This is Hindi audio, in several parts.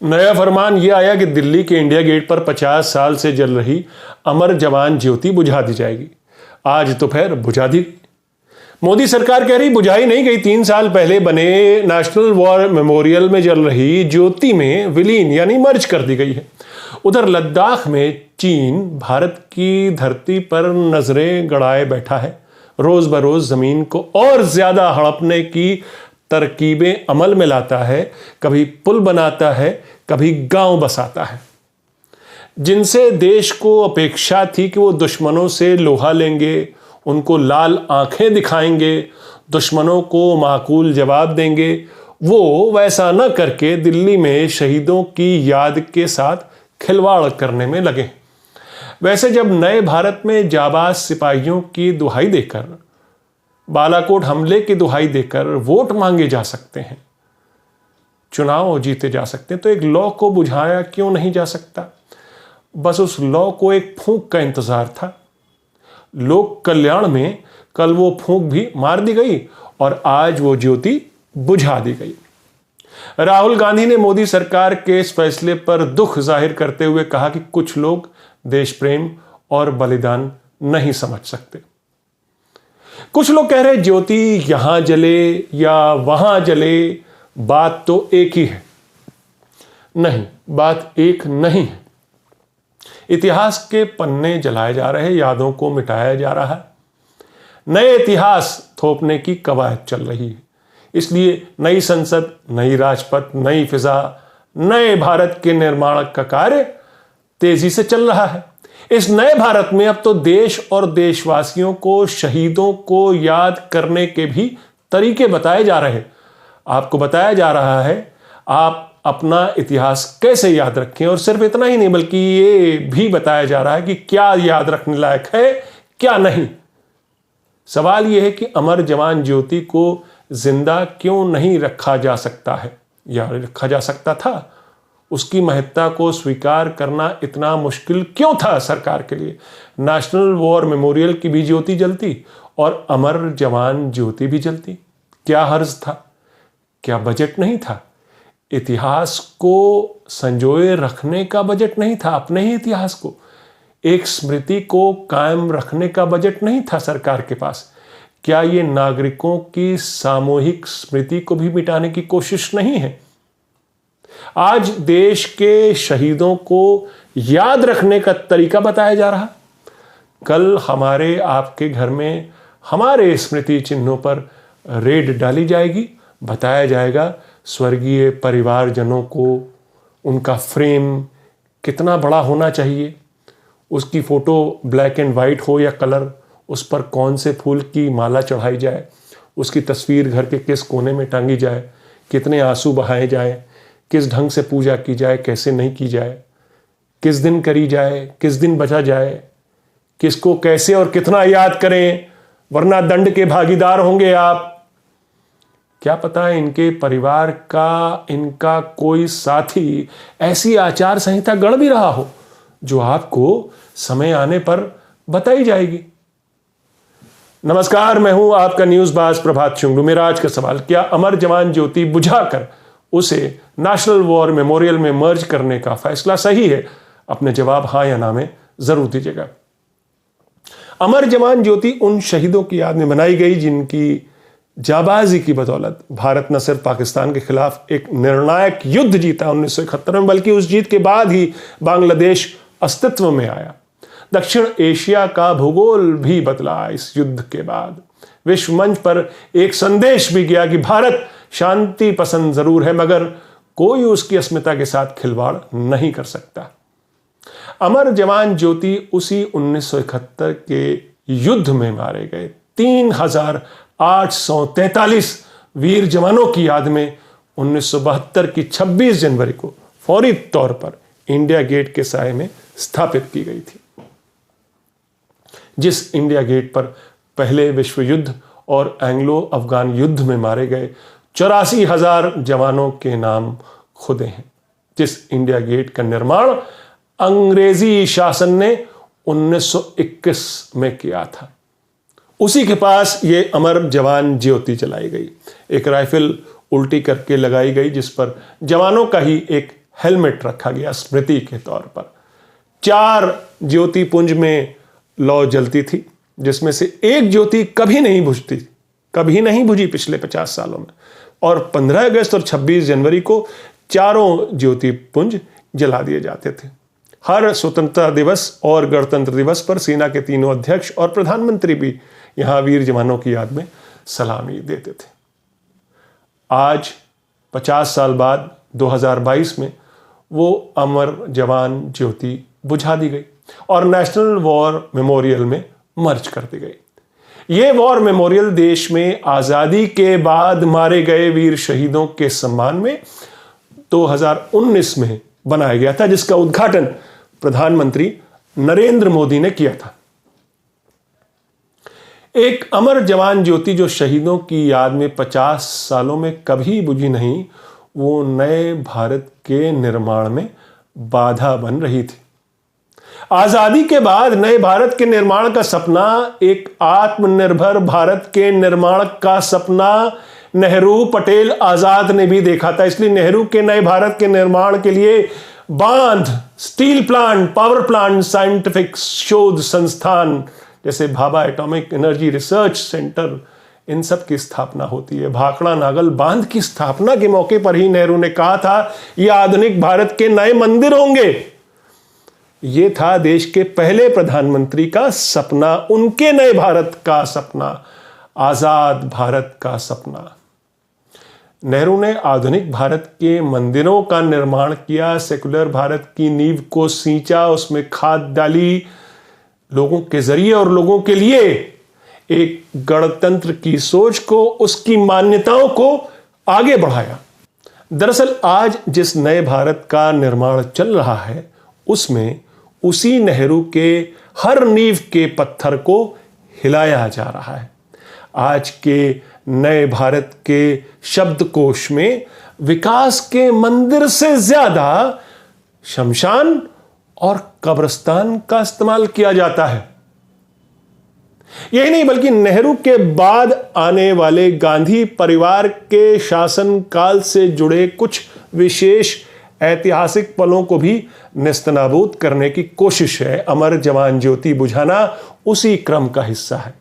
नया फरमान यह आया कि दिल्ली के इंडिया गेट पर 50 साल से जल रही अमर जवान ज्योति बुझा दी जाएगी। आज दोपहर बुझा दी। मोदी सरकार कह रही बुझाई नहीं गई। 3 साल पहले बने नेशनल वॉर मेमोरियल में जल रही ज्योति में विलीन यानी मर्ज कर दी गई है। उधर लद्दाख में चीन भारत की धरती पर नजरें गड़ाए बैठा है। रोज बरोज जमीन को और ज्यादा हड़पने की तरकीबें अमल में लाता है। कभी पुल बनाता है, कभी गांव बसाता है। जिनसे देश को अपेक्षा थी कि वो दुश्मनों से लोहा लेंगे, उनको लाल आंखें दिखाएंगे, दुश्मनों को माकूल जवाब देंगे, वो वैसा न करके दिल्ली में शहीदों की याद के साथ खिलवाड़ करने में लगे। वैसे जब नए भारत में जाबाज सिपाहियों की दुहाई देकर, बालाकोट हमले की दुहाई देकर वोट मांगे जा सकते हैं, चुनाव जीते जा सकते हैं, तो एक लौ को बुझाया क्यों नहीं जा सकता? बस उस लौ को एक फूंक का इंतजार था। लोक कल्याण में कल वो फूंक भी मार दी गई और आज वो ज्योति बुझा दी गई। राहुल गांधी ने मोदी सरकार के इस फैसले पर दुख जाहिर करते हुए कहा कि कुछ लोग देश प्रेम और बलिदान नहीं समझ सकते। कुछ लोग कह रहे ज्योति यहां जले या वहां जले, बात तो एक ही है। नहीं, बात एक नहीं है। इतिहास के पन्ने जलाए जा रहे, यादों को मिटाया जा रहा है, नए इतिहास थोपने की कवायद चल रही है। इसलिए नई संसद, नई राजपथ, नई फिजा, नए भारत के निर्माण का कार्य तेजी से चल रहा है। इस नए भारत में अब तो देश और देशवासियों को शहीदों को याद करने के भी तरीके बताए जा रहे हैं। आपको बताया जा रहा है आप अपना इतिहास कैसे याद रखें, और सिर्फ इतना ही नहीं बल्कि ये भी बताया जा रहा है कि क्या याद रखने लायक है, क्या नहीं। सवाल यह है कि अमर जवान ज्योति को जिंदा क्यों नहीं रखा जा सकता है, या रखा जा सकता था? उसकी महत्ता को स्वीकार करना इतना मुश्किल क्यों था सरकार के लिए? नेशनल वॉर मेमोरियल की भी ज्योति जलती और अमर जवान ज्योति भी जलती। क्या हर्ज था? क्या बजट नहीं था? इतिहास को संजोए रखने का बजट नहीं था? अपने ही इतिहास को, एक स्मृति को कायम रखने का बजट नहीं था सरकार के पास? क्या ये नागरिकों की सामूहिक स्मृति को भी मिटाने की कोशिश नहीं है? आज देश के शहीदों को याद रखने का तरीका बताया जा रहा। कल हमारे आपके घर में हमारे स्मृति चिन्हों पर रेड डाली जाएगी। बताया जाएगा स्वर्गीय परिवारजनों को उनका फ्रेम कितना बड़ा होना चाहिए, उसकी फोटो ब्लैक एंड वाइट हो या कलर, उस पर कौन से फूल की माला चढ़ाई जाए, उसकी तस्वीर घर के किस कोने में टांगी जाए, कितने आंसू बहाए जाए, किस ढंग से पूजा की जाए, कैसे नहीं की जाए, किस दिन करी जाए, किस दिन बचा जाए, किसको कैसे और कितना याद करें, वरना दंड के भागीदार होंगे आप। क्या पता है इनके परिवार का इनका कोई साथी ऐसी आचार संहिता गढ़ भी रहा हो जो आपको समय आने पर बताई जाएगी। नमस्कार, मैं हूं आपका न्यूज बाज प्रभात शुंगलू। मेरा आज का सवाल, क्या अमर जवान ज्योति बुझाकर उसे नेशनल वॉर मेमोरियल में मर्ज करने का फैसला सही है? अपने जवाब हां या ना में जरूर दीजिएगा। अमर जवान ज्योति उन शहीदों की याद में बनाई गई जिनकी जाबाजी की बदौलत भारत न सिर्फ पाकिस्तान के खिलाफ एक निर्णायक युद्ध जीता 1971 में, बल्कि उस जीत के बाद ही बांग्लादेश अस्तित्व में आया। दक्षिण एशिया का भूगोल भी बदला इस युद्ध के बाद। विश्व मंच पर एक संदेश भी गया कि भारत शांति पसंद जरूर है, मगर कोई उसकी अस्मिता के साथ खिलवाड़ नहीं कर सकता। अमर जवान ज्योति उसी 1971 के युद्ध में मारे गए 3843 वीर जवानों की याद में 1972 की 26 जनवरी को फौरी तौर पर इंडिया गेट के साए में स्थापित की गई थी। जिस इंडिया गेट पर पहले विश्व युद्ध और एंग्लो अफगान युद्ध में मारे गए 84,000 जवानों के नाम खुदे हैं। जिस इंडिया गेट का निर्माण अंग्रेजी शासन ने 1921 में किया था, उसी के पास ये अमर जवान ज्योति जलाई गई। एक राइफल उल्टी करके लगाई गई जिस पर जवानों का ही एक हेलमेट रखा गया स्मृति के तौर पर। 4 ज्योति पुंज में लौ जलती थी, जिसमें से एक ज्योति कभी नहीं बुझती, कभी नहीं बुझी पिछले 50 सालों में। और 15 अगस्त और 26 जनवरी को चारों ज्योति पुंज जला दिए जाते थे। हर स्वतंत्रता दिवस और गणतंत्र दिवस पर सेना के तीनों अध्यक्ष और प्रधानमंत्री भी यहां वीर जवानों की याद में सलामी देते थे। आज 50 साल बाद 2022 में वो अमर जवान ज्योति बुझा दी गई और नेशनल वॉर मेमोरियल में मर्ज कर दी गई। ये वॉर मेमोरियल देश में आजादी के बाद मारे गए वीर शहीदों के सम्मान में 2019 में बनाया गया था, जिसका उद्घाटन प्रधानमंत्री नरेंद्र मोदी ने किया था। एक अमर जवान ज्योति जो शहीदों की याद में 50 सालों में कभी बुझी नहीं, वो नए भारत के निर्माण में बाधा बन रही थी। आजादी के बाद नए भारत के निर्माण का सपना, एक आत्मनिर्भर भारत के निर्माण का सपना नेहरू, पटेल, आजाद ने भी देखा था। इसलिए नेहरू के नए भारत के निर्माण के लिए बांध, steel plant, power plant, scientific शोध संस्थान जैसे Bhabha atomic energy research centre, इन सब की स्थापना होती है। भाखड़ा नागल बांध की स्थापना के मौके पर ही नेहरू ने कहा था, ये आधुनिक भारत के नए मंदिर होंगे। ये था देश के पहले प्रधानमंत्री का सपना, उनके नए भारत का सपना, आजाद भारत का सपना। नेहरू ने आधुनिक भारत के मंदिरों का निर्माण किया, सेकुलर भारत की नींव को सींचा, उसमें खाद डाली, लोगों के जरिए और लोगों के लिए एक गणतंत्र की सोच को, उसकी मान्यताओं को आगे बढ़ाया। दरअसल आज जिस नए भारत का निर्माण चल रहा है, उसमें उसी नेहरू के हर नींव के पत्थर को हिलाया जा रहा है। आज के नए भारत के शब्दकोश में विकास के मंदिर से ज्यादा शमशान और कब्रिस्तान का इस्तेमाल किया जाता है। यही नहीं, बल्कि नेहरू के बाद आने वाले गांधी परिवार के शासन काल से जुड़े कुछ विशेष ऐतिहासिक पलों को भी नेस्तनाबूद करने की कोशिश है। अमर जवान ज्योति बुझाना उसी क्रम का हिस्सा है,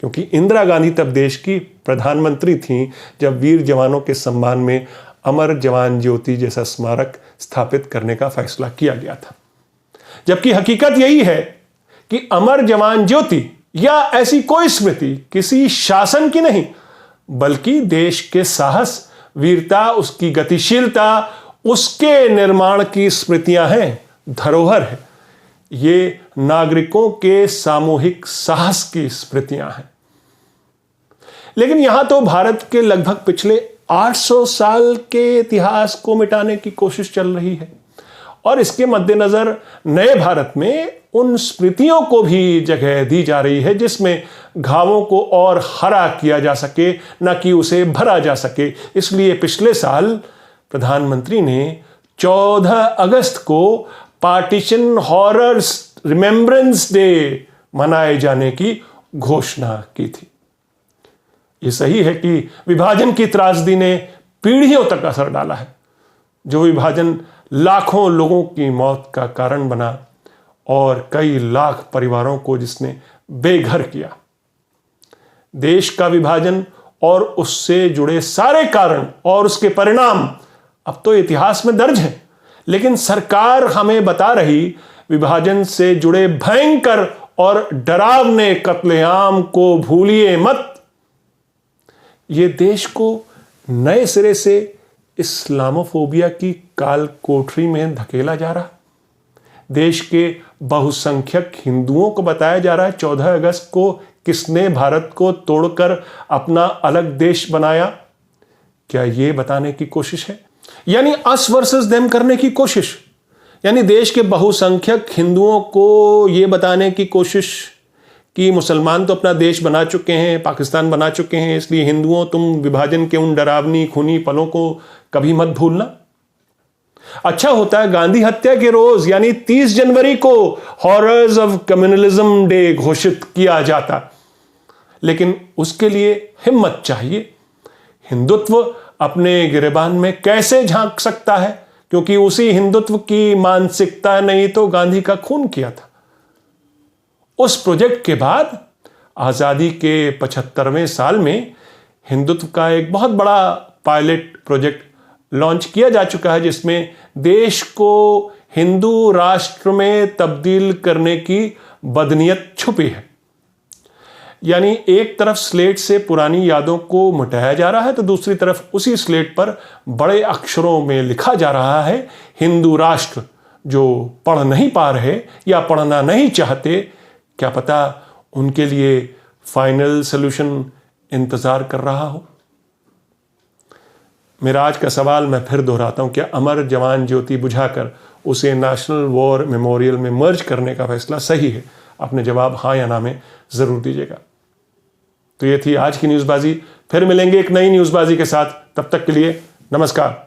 क्योंकि इंदिरा गांधी तब देश की प्रधानमंत्री थीं जब वीर जवानों के सम्मान में अमर जवान ज्योति जैसा स्मारक स्थापित करने का फैसला किया गया था। जबकि हकीकत यही है कि अमर जवान ज्योति या ऐसी कोई स्मृति किसी शासन की नहीं, बल्कि देश के साहस, वीरता, उसकी गतिशीलता, उसके निर्माण की स्मृतियां हैं, धरोहर है। ये नागरिकों के सामूहिक साहस की स्मृतियां हैं। लेकिन यहां तो भारत के लगभग पिछले 800 साल के इतिहास को मिटाने की कोशिश चल रही है और इसके मद्देनजर नए भारत में उन स्मृतियों को भी जगह दी जा रही है जिसमें घावों को और हरा किया जा सके, न कि उसे भरा जा सके। इसलिए पिछले साल प्रधानमंत्री ने 14 अगस्त को पार्टीशन हॉरर्स रिमेम्बरेंस डे मनाए जाने की घोषणा की थी। यह सही है कि विभाजन की त्रासदी ने पीढ़ियों तक असर डाला है। जो विभाजन लाखों लोगों की मौत का कारण बना और कई लाख परिवारों को जिसने बेघर किया। देश का विभाजन और उससे जुड़े सारे कारण और उसके परिणाम अब तो इतिहास में दर्ज है, लेकिन सरकार हमें बता रही विभाजन से जुड़े भयंकर और डरावने कत्लेआम को भूलिए मत। ये देश को नए सिरे से इस्लामोफोबिया की काल कोठरी में धकेला जा रहा। देश के बहुसंख्यक हिंदुओं को बताया जा रहा है 14 अगस्त को किसने भारत को तोड़कर अपना अलग देश बनाया। क्या यह बताने की कोशिश है, यानी अस वर्सेस देम करने की कोशिश, यानी देश के बहुसंख्यक हिंदुओं को यह बताने की कोशिश कि मुसलमान तो अपना देश बना चुके हैं, पाकिस्तान बना चुके हैं, इसलिए हिंदुओं तुम विभाजन के उन डरावनी खूनी पलों को कभी मत भूलना। अच्छा होता है गांधी हत्या के रोज यानी 30 जनवरी को हॉरर्स ऑफ कम्युनलिज्म डे घोषित किया जाता, लेकिन उसके लिए हिम्मत चाहिए। हिंदुत्व अपने गिरेबान में कैसे झांक सकता है, क्योंकि उसी हिंदुत्व की मानसिकता ने ही तो गांधी का खून किया था। उस प्रोजेक्ट के बाद आजादी के 75वें साल में हिंदुत्व का एक बहुत बड़ा पायलट प्रोजेक्ट लॉन्च किया जा चुका है, जिसमें देश को हिंदू राष्ट्र में तब्दील करने की बदनीयत छुपी है। यानी एक तरफ स्लेट से पुरानी यादों को मिटाया जा रहा है, तो दूसरी तरफ उसी स्लेट पर बड़े अक्षरों में लिखा जा रहा है हिंदू राष्ट्र। जो पढ़ नहीं पा रहे या पढ़ना नहीं चाहते, क्या पता उनके लिए फाइनल सॉल्यूशन इंतजार कर रहा हो। मेरा आज का सवाल मैं फिर दोहराता हूं, क्या अमर जवान ज्योति बुझाकर उसे नेशनल वॉर मेमोरियल में मर्ज करने का फैसला सही है? अपने जवाब हाँ या ना में जरूर दीजिएगा। तो ये थी आज की न्यूज़बाजी। फिर मिलेंगे एक नई न्यूज़बाजी के साथ। तब तक के लिए नमस्कार।